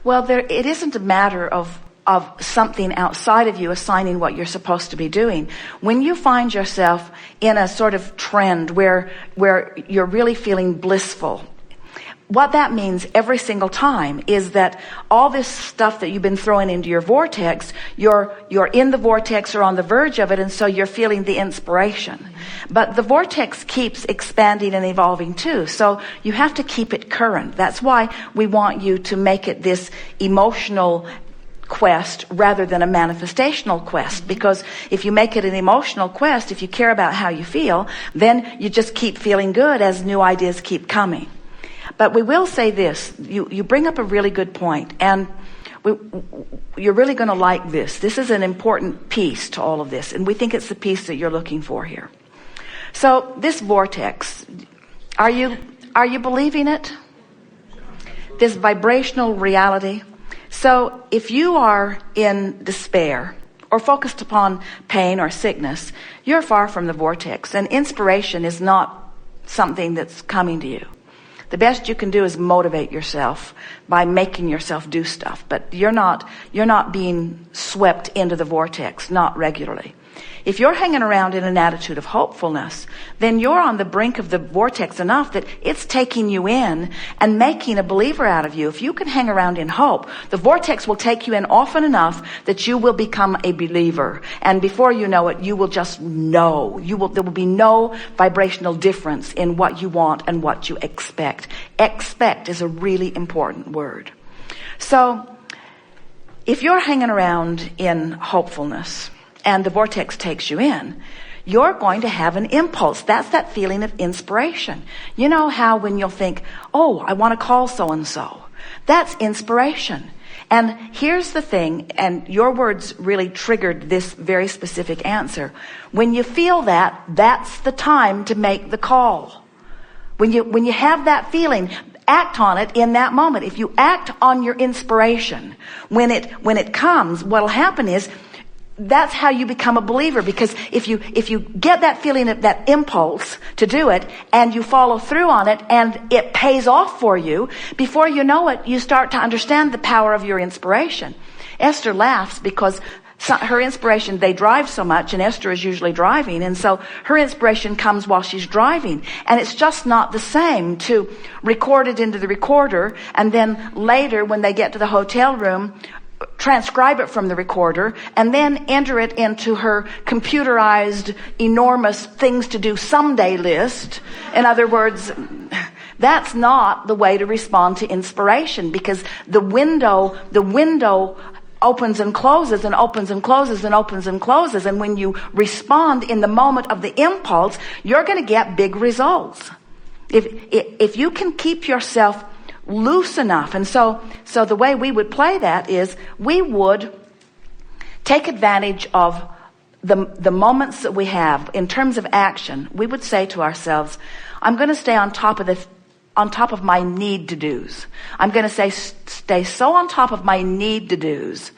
Well, it isn't a matter of something outside of you assigning what you're supposed to be doing. When you find yourself in a sort of trend where you're really feeling blissful, what that means every single time is that all this stuff that you've been throwing into your vortex, you're in the vortex or on the verge of it, and so you're feeling the inspiration. But the vortex keeps expanding and evolving too, so you have to keep it current. That's why we want you to make it this emotional quest rather than a manifestational quest, because if you make it an emotional quest, if you care about how you feel, then you just keep feeling good as new ideas keep coming. But we will say this, you bring up a really good point, and you're really going to like this. This is an important piece to all of this, and we think it's the piece that you're looking for here. So this vortex, are you believing it? This vibrational reality. So if you are in despair or focused upon pain or sickness, you're far from the vortex, and inspiration is not something that's coming to you. The best you can do is motivate yourself by making yourself do stuff, but you're not being swept into the vortex, not regularly. If you're hanging around in an attitude of hopefulness, then you're on the brink of the vortex enough that it's taking you in and making a believer out of you. If you can hang around in hope, the vortex will take you in often enough that you will become a believer. And before you know it, you will just know. There will be no vibrational difference in what you want and what you expect. Expect is a really important word. So, if you're hanging around in hopefulness, and the vortex takes you in, you're going to have an impulse. That's that feeling of inspiration. You know how when you'll think, oh, I want to call so-and-so. That's inspiration. And here's the thing, and your words really triggered this very specific answer. When you feel that, that's the time to make the call. When you have that feeling, act on it in that moment. If you act on your inspiration, when it comes, what'll happen is, that's how you become a believer, because if you get that feeling of that impulse to do it and you follow through on it and it pays off for you, before you know it, you start to understand the power of your inspiration. Esther laughs because her inspiration, they drive so much, and Esther is usually driving, and so her inspiration comes while she's driving, and it's just not the same to record it into the recorder and then later when they get to the hotel room transcribe it from the recorder and then enter it into her computerized enormous things to do someday list. In other words, that's not the way to respond to inspiration, because the window opens and closes and opens and closes and opens and closes, and when you respond in the moment of the impulse, you're going to get big results. If you can keep yourself loose enough. And so the way we would play that is we would take advantage of the moments that we have in terms of action. We would say to ourselves, I'm going to stay on top of my need to do's. I'm going to stay so on top of my need to do's.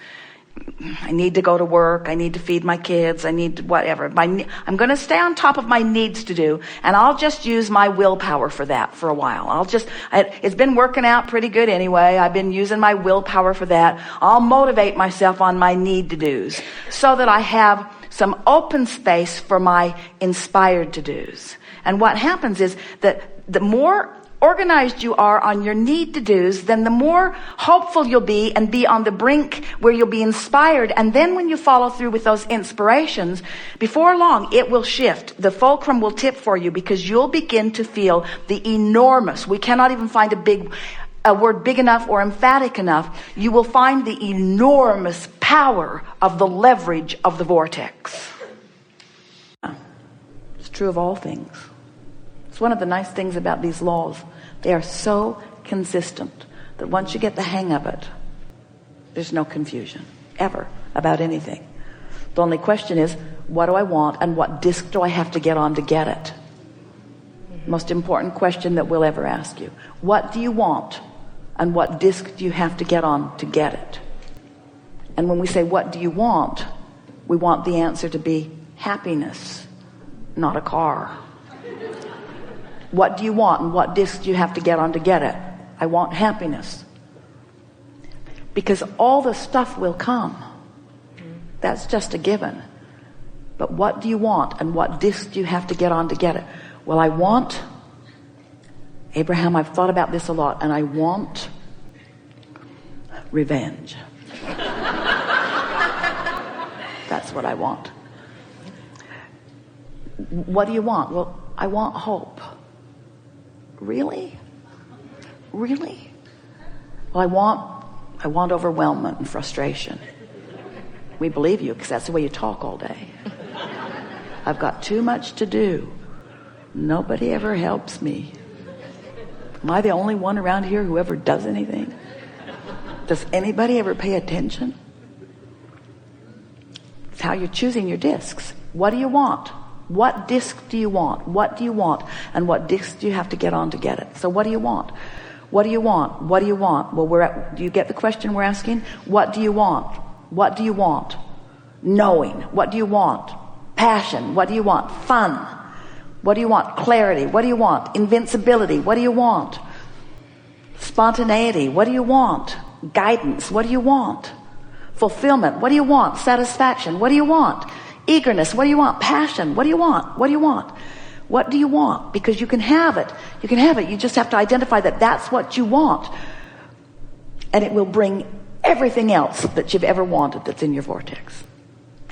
I need to go to work. I need to feed my kids. I need to whatever. I'm going to stay on top of my needs to do, and I'll just use my willpower for that for a while. It's been working out pretty good anyway. I've been using my willpower for that. I'll motivate myself on my need to do's so that I have some open space for my inspired to do's. And what happens is that the more organized you are on your need to do's, then the more hopeful you'll be and be on the brink where you'll be inspired. And then when you follow through with those inspirations, before long it will shift. The fulcrum will tip for you, because you'll begin to feel the enormous, we cannot even find a word big enough or emphatic enough, you will find the enormous power of the leverage of the vortex. It's true of all things. It's one of the nice things about these laws. They are so consistent that once you get the hang of it, there's no confusion, ever, about anything. The only question is, what do I want and what disc do I have to get on to get it? Most important question that we'll ever ask you. What do you want and what disc do you have to get on to get it? And when we say, what do you want? We want the answer to be happiness, not a car. What do you want and what disc do you have to get on to get it? I want happiness. because all the stuff will come. That's just a given. But what do you want, and what disc do you have to get on to get it? Well, I want, Abraham, I've thought about this a lot, and I want revenge. That's what I want. What do you want? Well, I want hope. Really? Really? Well, I want overwhelmment and frustration. We believe you because that's the way you talk all day. I've got too much to do. Nobody ever helps me. Am I the only one around here who ever does anything? Does anybody ever pay attention? It's how you're choosing your discs. What do you want? What disc do you want? What do you want? And what disc do you have to get on to get it? So what do you want? What do you want? What do you want? Well, do you get the question we're asking? What do you want? What do you want? Knowing. What do you want? Passion. What do you want? Fun. What do you want? Clarity. What do you want? Invincibility. What do you want? Spontaneity. What do you want? Guidance. What do you want? Fulfillment. What do you want? Satisfaction. What do you want? Eagerness. What do you want? Passion. What do you want? What do you want? What do you want? Because you can have it. You can have it. You just have to identify that that's what you want. And it will bring everything else that you've ever wanted that's in your vortex.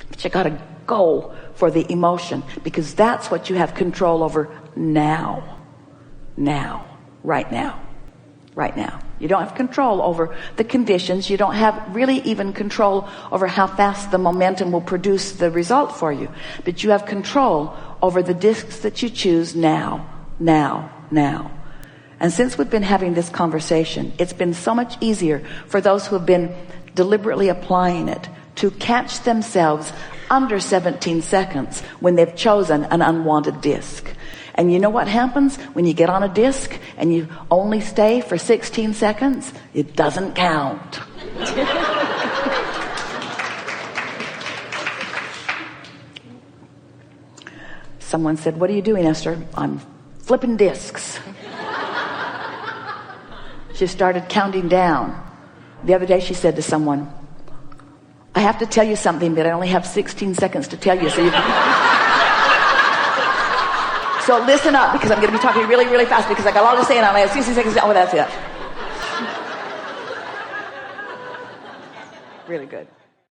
But you got to go for the emotion, because that's what you have control over now. Now. Right now. Right now. You don't have control over the conditions. You don't have really even control over how fast the momentum will produce the result for you. But you have control over the discs that you choose now, now, now. And since we've been having this conversation, it's been so much easier for those who have been deliberately applying it to catch themselves under 17 seconds when they've chosen an unwanted disc. And you know what happens when you get on a disc and you only stay for 16 seconds? It doesn't count. Someone said, "What are you doing, Esther?" "I'm flipping discs." She started counting down. The other day she said to someone, "I have to tell you something, but I only have 16 seconds to tell you, so you So listen up, because I'm going to be talking really, really fast, because I got a lot to say and I only have 60 seconds. Oh, that's it." Really good.